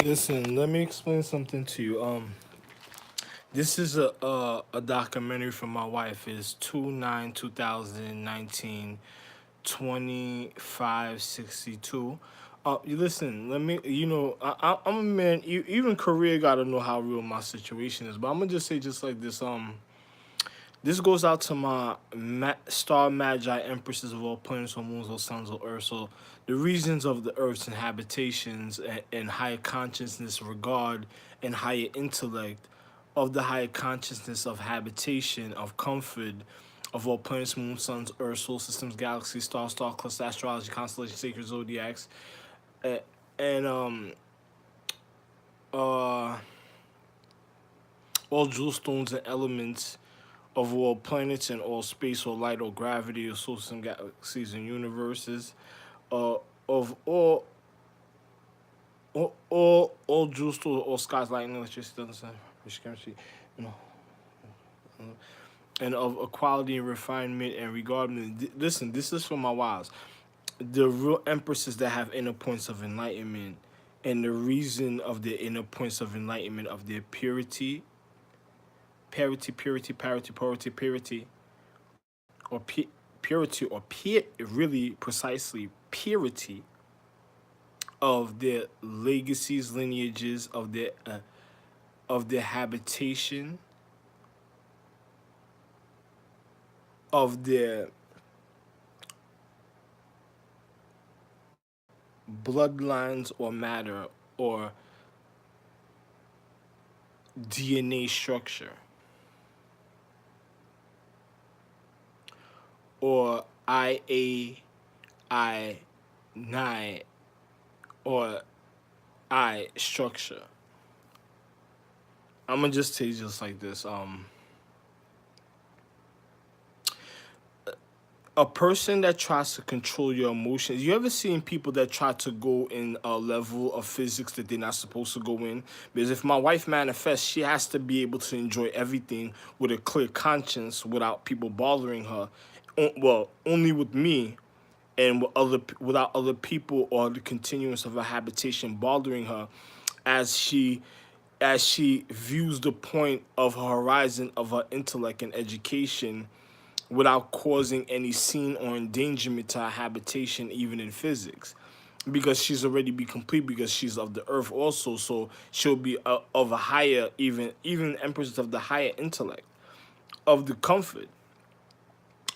Listen, let me explain something to you. This is a documentary from my wife. It's 2/9/2019, 2562. You listen. Let me. I'm a man. Even Korea got to know how real my situation is. But I'm gonna just say just like this. This goes out to my star magi empresses of all planets or moons or suns or earth. So the reasons of the earth's inhabitations and higher consciousness regard and higher intellect of the higher consciousness of habitation, of comfort, of all planets, moons, suns, earth, solar systems, galaxies, stars, star clusters, astrology, constellations, sacred zodiacs, uh, and uh, all jewel stones and elements of all planets and all space or light or gravity or solar system galaxies and universes, uh, of all jewels to all skies, lightning, electricity, doesn't say which chemistry, you know, and of equality and refinement and regard. Listen, this is for my wives. The real empresses that have inner points of enlightenment, and the reason of their inner points of enlightenment of their purity, purity, or purity or really precisely purity of their legacies, lineages of their habitation, of their bloodlines or matter or DNA structure or I 9 or I structure. I'm gonna just say just like this. A person that tries to control your emotions. You ever seen people that try to go in a level of physics that they're not supposed to go in? Because if my wife manifests, she has to be able to enjoy everything with a clear conscience without people bothering her. Well, only with me and without other people or the continuance of her habitation bothering her as she views the point of her horizon of her intellect and education without causing any scene or endangerment to her habitation, even in physics. Because she's already be complete because she's of the earth also, so she'll be of a higher, even empresses of the higher intellect, of the comfort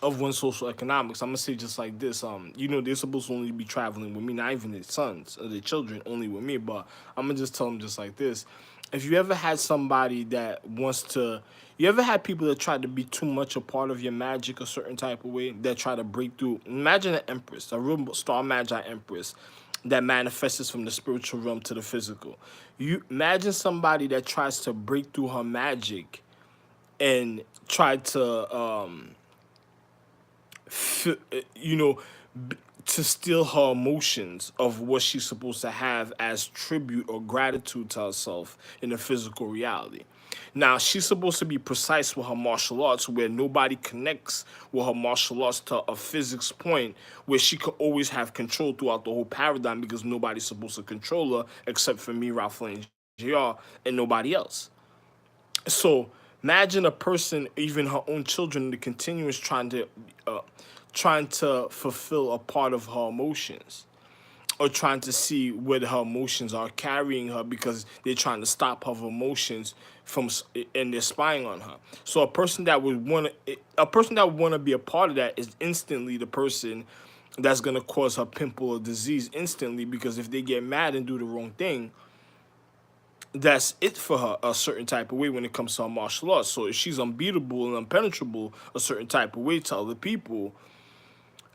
of one social economics. I'm gonna say just like this. They're supposed to only be traveling with me, not even their sons or their children, only with me. But I'm gonna just tell them just like this. If you ever had somebody that wants to, you ever had people that try to be too much a part of your magic a certain type of way, that try to break through. Imagine an empress, a real star magi empress that manifests from the spiritual realm to the physical. You imagine somebody that tries to break through her magic and try to you know, to steal her emotions of what she's supposed to have as tribute or gratitude to herself in the physical reality. Now, she's supposed to be precise with her martial arts, where nobody connects with her martial arts to a physics point where she could always have control throughout the whole paradigm because nobody's supposed to control her except for me, Ralph and JR, and nobody else. So imagine a person, even her own children, the continuous trying to fulfill a part of her emotions or trying to see where her emotions are carrying her because they're trying to stop her emotions from and they're spying on her. So a person that would want to be a part of that is instantly the person that's going to cause her pimple or disease instantly, because if they get mad and do the wrong thing, that's it for her a certain type of way when it comes to her martial arts. So if she's unbeatable and impenetrable a certain type of way to other people,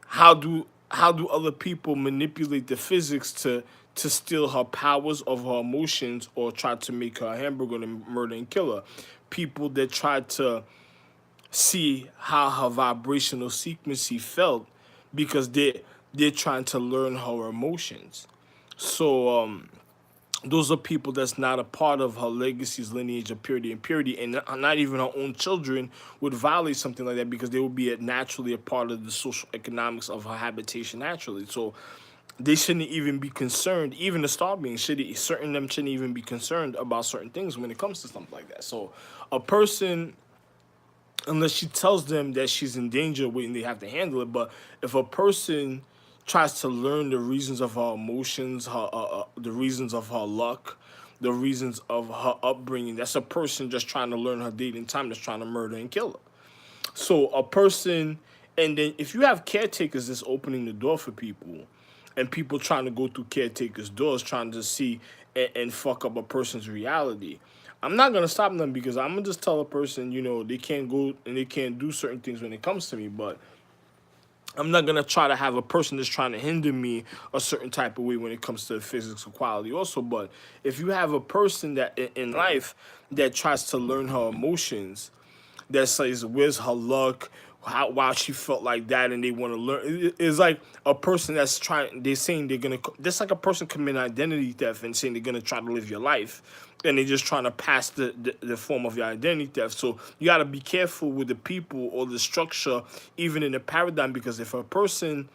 how do other people manipulate the physics to steal her powers of her emotions or try to make her a hamburger and murder and kill her? People that try to see how her vibrational frequency felt because they're trying to learn her emotions. So those are people that's not a part of her legacy's lineage of purity and purity, and not even her own children would violate something like that because they would be naturally a part of the social economics of her habitation naturally. So they shouldn't even be concerned. Even the star beings, certain them shouldn't even be concerned about certain things when it comes to something like that. So a person, unless she tells them that she's in danger, when they have to handle it. But if a person tries to learn the reasons of her emotions, the reasons of her luck, the reasons of her upbringing, that's a person just trying to learn her date and time, that's trying to murder and kill her. So a person, and then if you have caretakers that's opening the door for people, and people trying to go through caretakers' doors, trying to see and fuck up a person's reality, I'm not gonna stop them because I'm gonna just tell a person, they can't go and they can't do certain things when it comes to me. But I'm not gonna try to have a person that's trying to hinder me a certain type of way when it comes to physical quality also. But if you have a person that in life that tries to learn her emotions, that says where's her luck, why she felt like that, and they want to learn. It's like a person that's trying. They're saying they're gonna. That's like a person committing identity theft and saying they're gonna try to live your life, and they're just trying to pass the form of your identity theft. So you got to be careful with the people or the structure, even in the paradigm, because if a person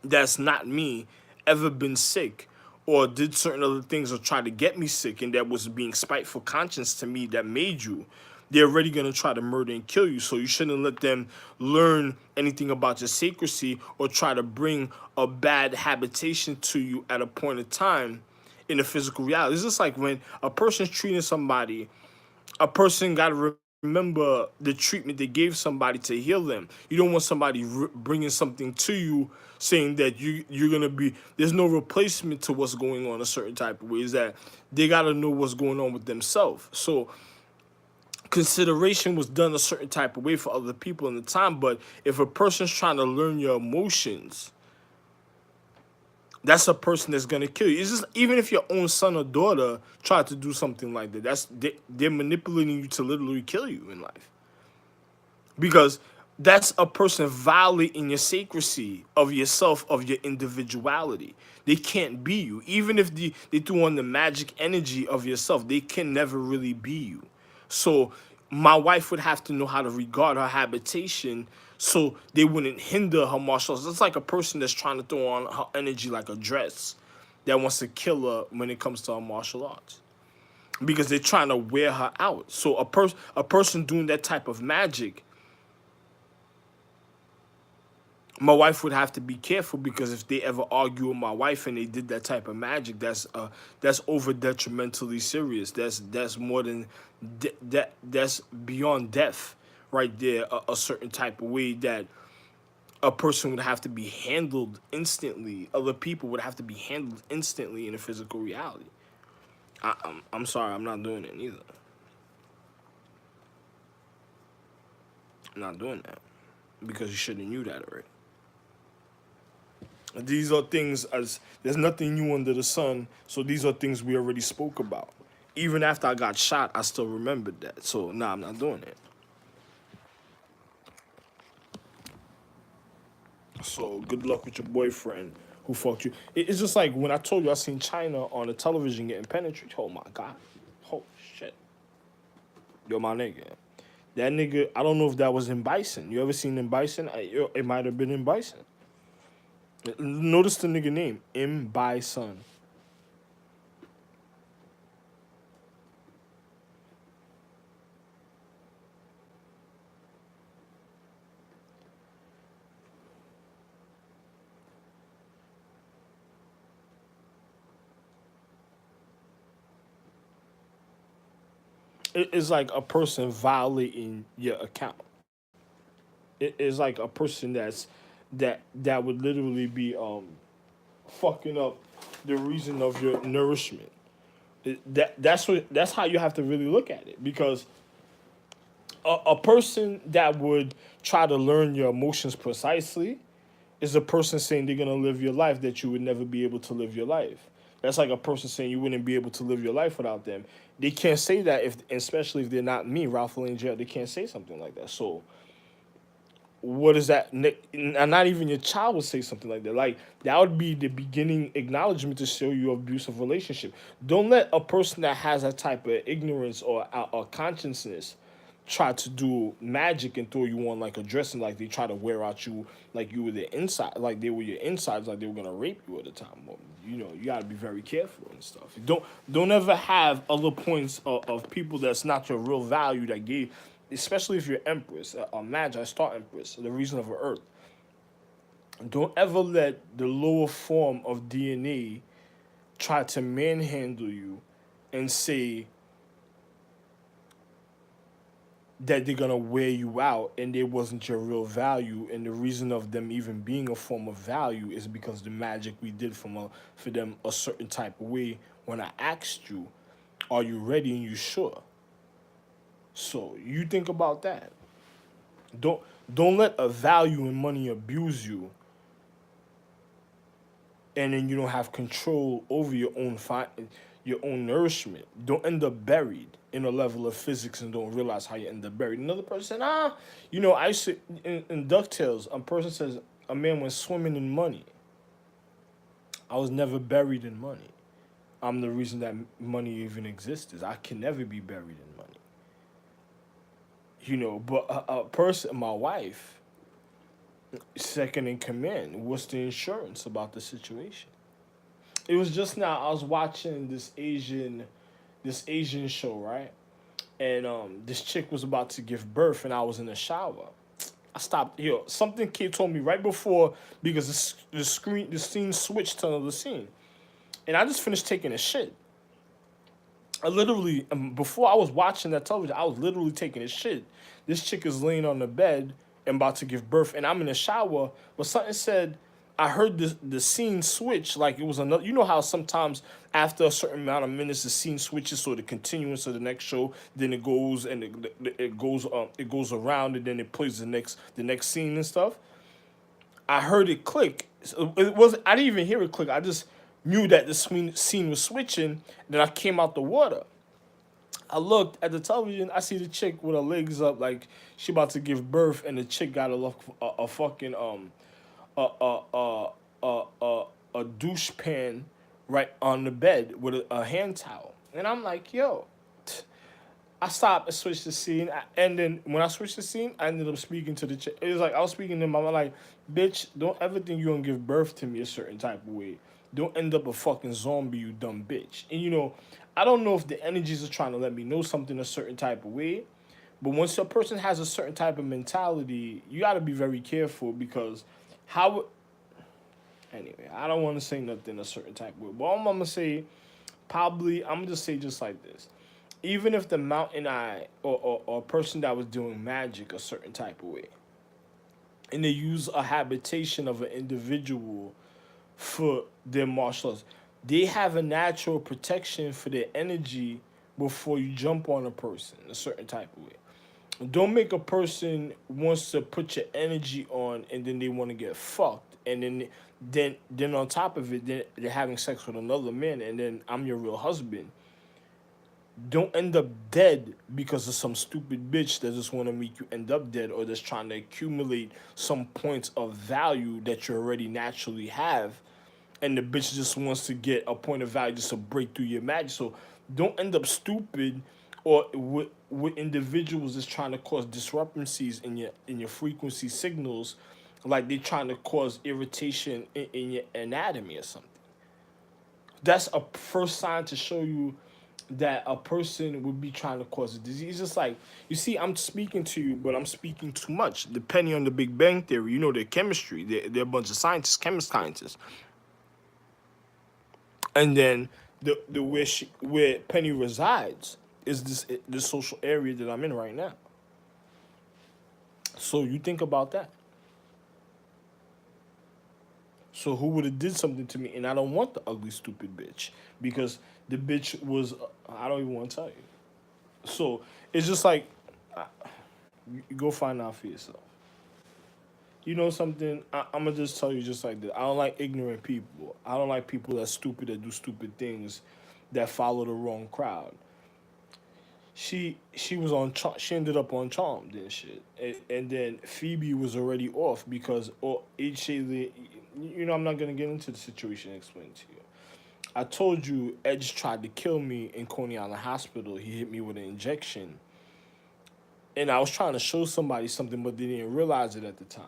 that's not me ever been sick or did certain other things or tried to get me sick and that was being spiteful conscience to me that made you, they're already going to try to murder and kill you. So you shouldn't let them learn anything about your sacredcy or try to bring a bad habitation to you at a point in time in the physical reality. It's just like when a person's treating somebody, a person got to remember the treatment they gave somebody to heal them. You don't want somebody bringing something to you saying that you're gonna be. There's no replacement to what's going on a certain type of way. Is that they gotta know what's going on with themselves. So consideration was done a certain type of way for other people in the time. But if a person's trying to learn your emotions, that's a person that's gonna kill you. It's just even if your own son or daughter tried to do something like that, they're manipulating you to literally kill you in life. Because that's a person violating your sacredcy of yourself, of your individuality. They can't be you. Even if they threw on the magic energy of yourself, they can never really be you. So my wife would have to know how to regard her habitation so they wouldn't hinder her martial arts. It's like a person that's trying to throw on her energy like a dress that wants to kill her when it comes to her martial arts. Because they're trying to wear her out. So a person doing that type of magic, my wife would have to be careful, because if they ever argue with my wife and they did that type of magic, that's over detrimentally serious. That's more than that's beyond death right there. A certain type of way that a person would have to be handled instantly. Other people would have to be handled instantly in a physical reality. I'm sorry, I'm not doing it neither. I'm not doing that because you should have knew that already. These are things as there's nothing new under the sun. So these are things we already spoke about. Even after I got shot, I still remembered that. So nah, I'm not doing it. So good luck with your boyfriend who fucked you. It's just like when I told you I seen China on the television getting penetrated. Oh my god. Oh shit. Yo, my nigga. That nigga, I don't know if that was in Bison. You ever seen in Bison? It might have been in Bison. Notice the nigga name, M. Bison. It's like a person violating your account. It is like a person that would literally be fucking up the reason of your nourishment. That's how you have to really look at it, because a person that would try to learn your emotions precisely is a person saying they're gonna live your life that you would never be able to live your life. That's like a person saying you wouldn't be able to live your life without them. They can't say that, if especially if they're not me, Ralph Angel. They can't say something like that. So what is that? And not even your child would say something like that. Like that would be the beginning acknowledgement to show you abusive relationship. Don't let a person that has that type of ignorance or consciousness try to do magic and throw you on like a dressing, like they try to wear out you like you were the inside, like they were your insides, like they were gonna rape you at the time. Well, you know, you gotta be very careful and stuff. Don't ever have other points of people that's not your real value that gave, especially if you're Empress, a Magi, Star Empress, the reason of her Earth. Don't ever let the lower form of DNA try to manhandle you and say that they're gonna wear you out and they wasn't your real value, and the reason of them even being a form of value is because the magic we did for them a certain type of way. When I asked you, are you ready and you sure? So you think about that. Don't don't let a value in money abuse you, and then you don't have control over your own nourishment. Don't end up buried in a level of physics and don't realize how you end up buried. Another person said, you know, I used to in DuckTales, a person says a man went swimming in money. I was never buried in money. I'm the reason that money even exists. I can never be buried in money. You know, but a person, my wife, second in command, what's the insurance about the situation? It was just now I was watching this Asian show, right? And this chick was about to give birth and I was in the shower. I stopped, something kid told me right before, because the scene switched to another scene. And I just finished taking a shit. I literally, before I was watching that television, I was literally taking a shit. This chick is laying on the bed and about to give birth, and I'm in the shower. But something said, I heard the scene switch like it was another. You know how sometimes after a certain amount of minutes the scene switches, so the continuance of the next show, then it goes and it goes around and then it plays the next scene and stuff. I heard it click. So it was I didn't even hear it click. I just knew that the scene was switching. Then I came out the water. I looked at the television. I see the chick with her legs up, like she about to give birth, and the chick got a fucking a a a a douche pan right on the bed with a hand towel, and I'm like, yo. I stopped and switched the scene, and then when I switched the scene, I ended up speaking to the chick. It was like I was speaking to him. I'm like, bitch, don't ever think you're gonna give birth to me a certain type of way. Don't end up a fucking zombie, you dumb bitch. And you know, I don't know if the energies are trying to let me know something a certain type of way, but once a person has a certain type of mentality, you got to be very careful because how. Anyway, I don't want to say nothing a certain type of way, but all I'm gonna say, probably, I'm gonna just say just like this. Even if the mountain eye or person that was doing magic a certain type of way, and they use a habitation of an individual for their martial arts, they have a natural protection for their energy before you jump on a person a certain type of way. Don't make a person wants to put your energy on and then they want to get fucked, and then on top of it they're having sex with another man, and then I'm your real husband. Don't end up dead because of some stupid bitch that just want to make you end up dead, or that's trying to accumulate some points of value that you already naturally have, and the bitch just wants to get a point of value just to break through your magic. So don't end up stupid or with individuals that's trying to cause discrepancies in your frequency signals, like they're trying to cause irritation in your anatomy or something. That's a first sign to show you that a person would be trying to cause a disease. It's just like, you see, I'm speaking to you, but I'm speaking too much. Depending on the Big Bang Theory, you know, their chemistry, they're a bunch of scientists, chemist scientists. And then the where Penny resides is this social area that I'm in right now. So you think about that. So who would have did something to me? And I don't want the ugly, stupid bitch because the bitch was. I don't even want to tell you. So it's just like, you go find out for yourself. You know something? I'm gonna just tell you just like this. I don't like ignorant people. I don't like people that's stupid, that do stupid things, that follow the wrong crowd. She was on she ended up on Charmed and shit, and then Phoebe was already off because each I'm not gonna get into the situation and explain to you. I told you Edge tried to kill me in Coney Island Hospital. He hit me with an injection And I was trying to show somebody something, but they didn't realize it at the time.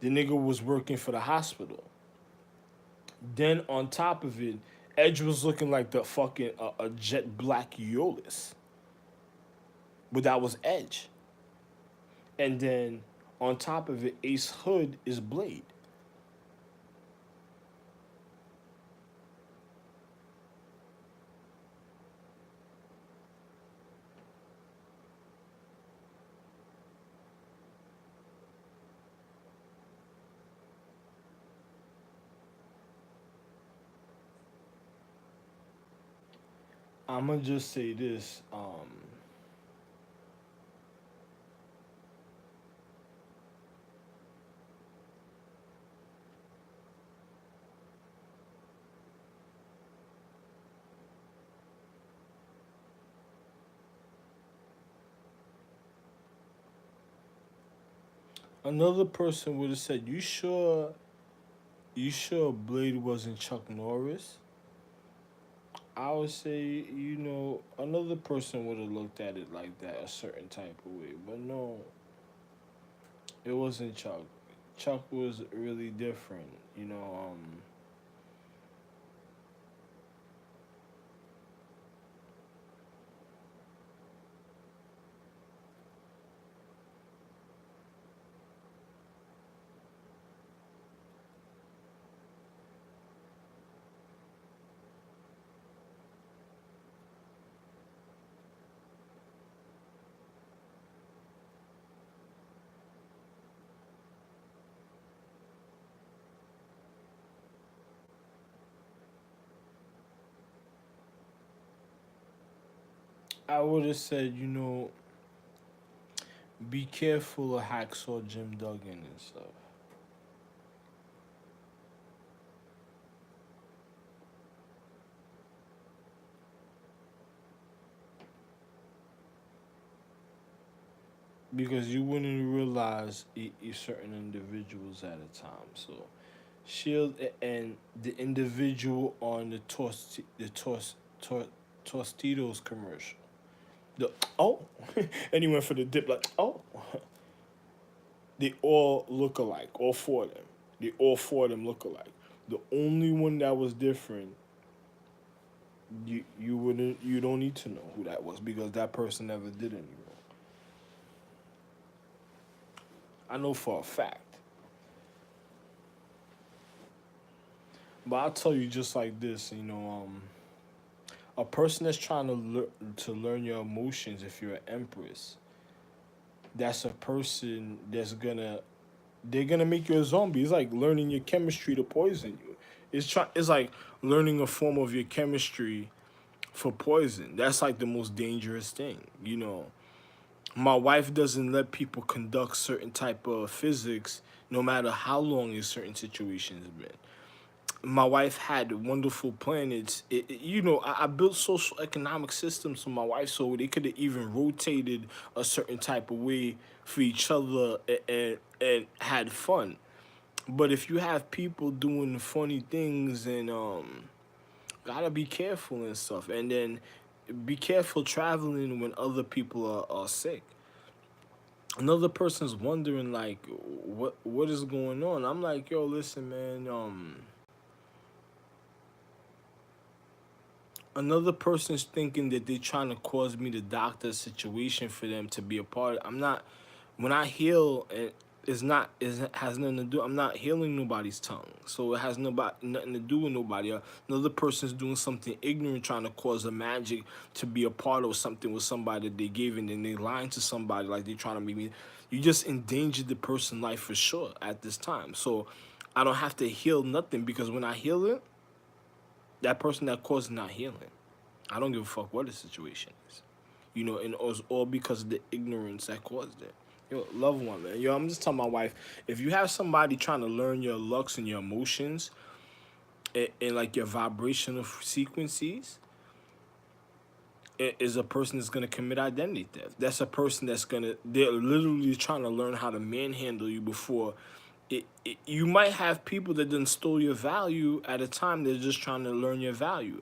The nigga was working for the hospital. Then on top of it, Edge was looking like the fucking a jet black Eolus, but that was Edge. And then on top of it, Ace Hood is Blade. I'ma just say this. Another person would have said, "You sure? You sure Blade wasn't Chuck Norris?" I would say, another person would have looked at it like that, a certain type of way. But no, it wasn't Chuck. Chuck was really different. I would have said, be careful of Hacksaw Jim Duggan and stuff. Because you wouldn't realize certain individuals at a time. So, Shield and the individual on Tostitos commercial. The oh, and he went for the dip like oh. They all look alike. All four of them. They all four of them look alike. The only one that was different, you don't need to know who that was because that person never did any wrong. I know for a fact. But I'll tell you just like this, a person that's trying to learn your emotions. If you're an empress, that's a person they're gonna make you a zombie. It's like learning your chemistry to poison you. It's like learning a form of your chemistry for poison. That's like the most dangerous thing. My wife doesn't let people conduct certain type of physics, no matter how long a certain situation has been. My wife had wonderful planets. I built social economic systems for my wife so they could have even rotated a certain type of way for each other and had fun. But if you have people doing funny things and gotta be careful and stuff, and then be careful traveling when other people are sick. Another person's wondering like what is going on. I'm like, yo, listen, man. Another person's thinking that they're trying to cause me to doctor a situation for them to be a part of. I'm not. When I heal, it's not. It has nothing to do. I'm not healing nobody's tongue, so it has nothing to do with nobody. Another person's doing something ignorant, trying to cause a magic to be a part of something with somebody that they gave, and then they lying to somebody like they're trying to make me. You just endangered the person's life for sure at this time. So I don't have to heal nothing because when I heal it, that person that caused not healing. I don't give a fuck what the situation is. And it was all because of the ignorance that caused it. Yo, love one, man. Yo, I'm just telling my wife, if you have somebody trying to learn your lux and your emotions and like your vibrational frequencies, it is a person that's gonna commit identity theft. That's a person they're literally trying to learn how to manhandle you before you might have people that done stole your value at a time they're just trying to learn your value.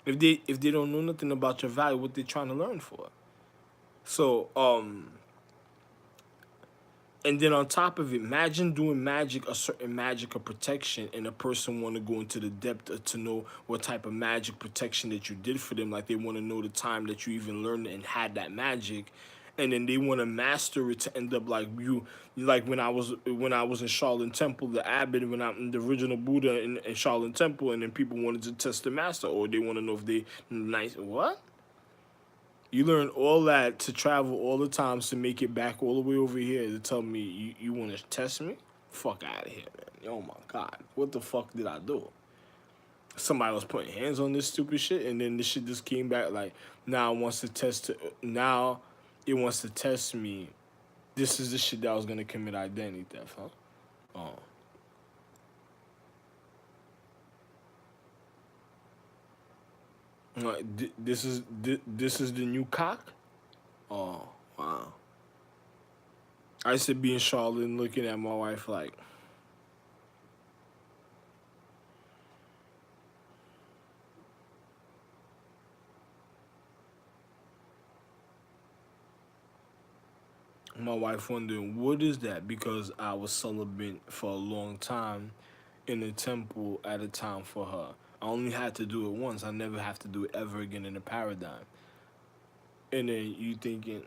If they don't know nothing about your value, what they trying to learn for? So And then on top of it, imagine doing magic, a certain magic of protection, and a person want to go into the depth to know what type of magic protection that you did for them. Like they want to know the time that you even learned and had that magic, and then they want to master it to end up like you. Like when I was in Shaolin Temple, the abbot, when I'm the original Buddha in Shaolin Temple, and then people wanted to test the master, or they want to know if they nice what. You learn all that to travel all the times to make it back all the way over here to tell me you want to test me? Fuck out of here, man. Oh my God. What the fuck did I do? Somebody was putting hands on this stupid shit, and then this shit just came back like, now it wants to test, now it wants to test me. This is the shit that I was going to commit identity theft, huh? Oh. This is the new cock? Oh, wow. I used to be in Charlotte and looking at my wife like, my wife wondering, what is that? Because I was celibate for a long time in the temple at a time for her. I only had to do it once. I never have to do it ever again in the paradigm. And then you thinking,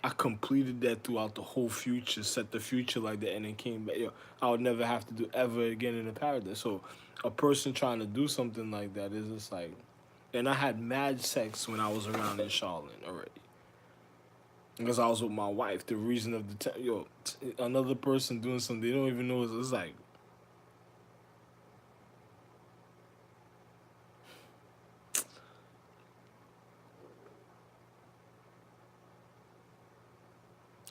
I completed that throughout the whole future, set the future like that, and then came back. Yo, I would never have to do ever again in the paradise. So a person trying to do something like that is just like, and I had mad sex when I was around in Charlotte already. Because I was with my wife. The reason of another person doing something they don't even know it's like,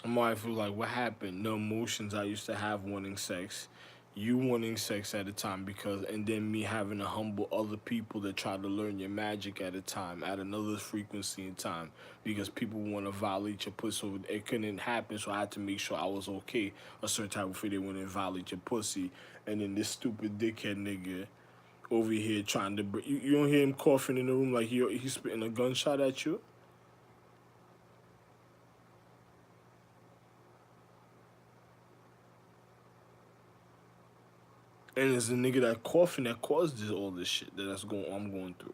my wife was like, what happened? The emotions I used to have wanting sex, you wanting sex at a time, because, and then me having to humble other people that try to learn your magic at a time, at another frequency and time, because people want to violate your pussy. So it couldn't happen, so I had to make sure I was okay a certain type of way they wouldn't violate your pussy. And then this stupid dickhead nigga over here trying to, you don't hear him coughing in the room like he's spitting a gunshot at you? And it's the nigga that coughing that caused all this shit I'm going through.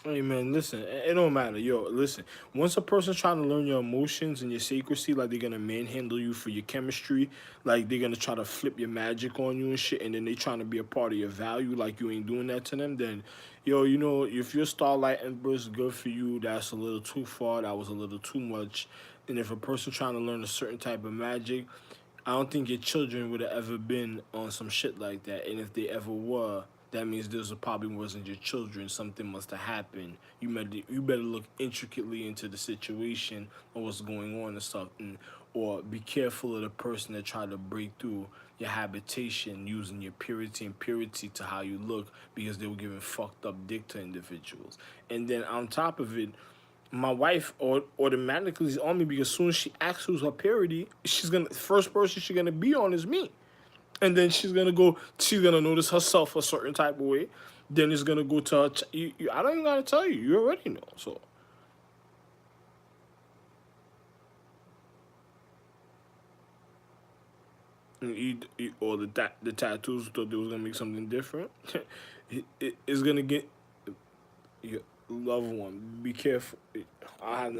Hey man, listen, it don't matter. Yo, listen. Once a person's trying to learn your emotions and your secrecy, like they're gonna manhandle you for your chemistry, like they're gonna try to flip your magic on you and shit, and then they trying to be a part of your value, like you ain't doing that to them, then, yo, if your starlight empress is good for you, that's a little too far, that was a little too much. And if a person trying to learn a certain type of magic, I don't think your children would have ever been on some shit like that. And if they ever were, that means this probably wasn't your children. Something must have happened. You better look intricately into the situation or what's going on and stuff, or be careful of the person that tried to break through your habitation using your purity and purity to how you look, because they were giving fucked up dick to individuals. And then on top of it, my wife automatically is on me, because as soon as she asks who's her parody, first person she's gonna be on is me. And then she's gonna notice herself a certain type of way. Then it's gonna go to her. I don't even gotta tell you. You already know. So, or the tattoos thought they was gonna make something different. It's gonna get your loved one. Be careful. I have